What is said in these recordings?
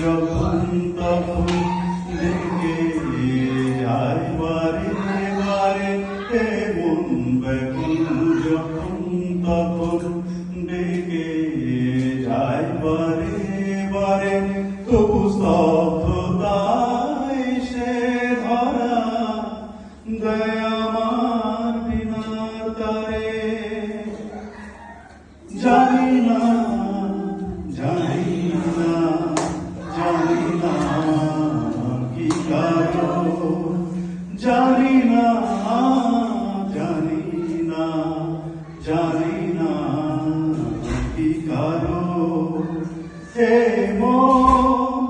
যখন তখন ডেকে যায় বারে বারে মন ব্যাকুল যখন তখন ডেকে যায় বারে বারে তবু স্তব্ধতায় সে ধরা দেয় আমার বিনার তারে জানি না জানি না জানি না কি কারণ জানি না জানি না জানি না কি কারণ হে মন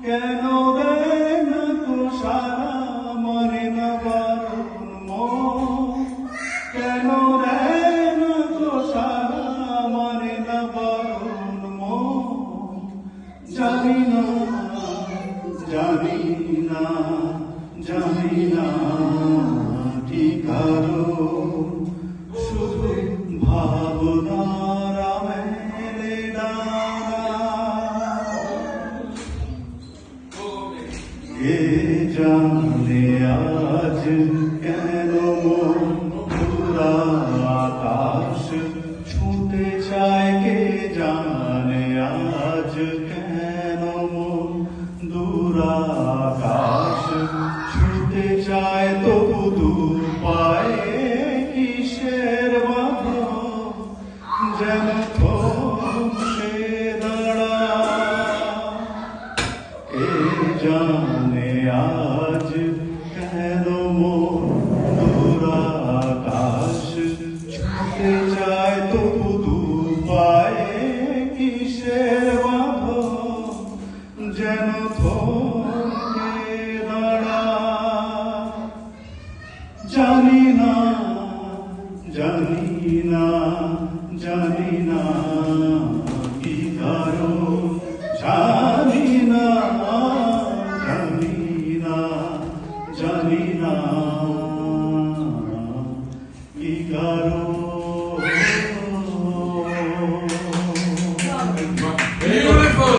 কেন দেয় না তো সারা মনে না বারণ মন কেন দেয় না তো সারা মনে না বারণ মন জানি না জানি না জানি না ঠিক কারণ শুধু ভাবনার মেলে ডানা কে জানে আজ কেন মন পুরা আকাশ ছুঁতে চায় কে জানে আজ কেন মন দূর আকাশ ছুঁতে চায় তবু দূর পায়ে কিসের বাঁধন যেন থমকে দাঁড়া কে জানে আজ কেন মন দূর আকাশ ছুঁতে চায় তবু দূর পায়ে কিসের বাঁধন যেন থমকে দাঁড়া জানি না জানি না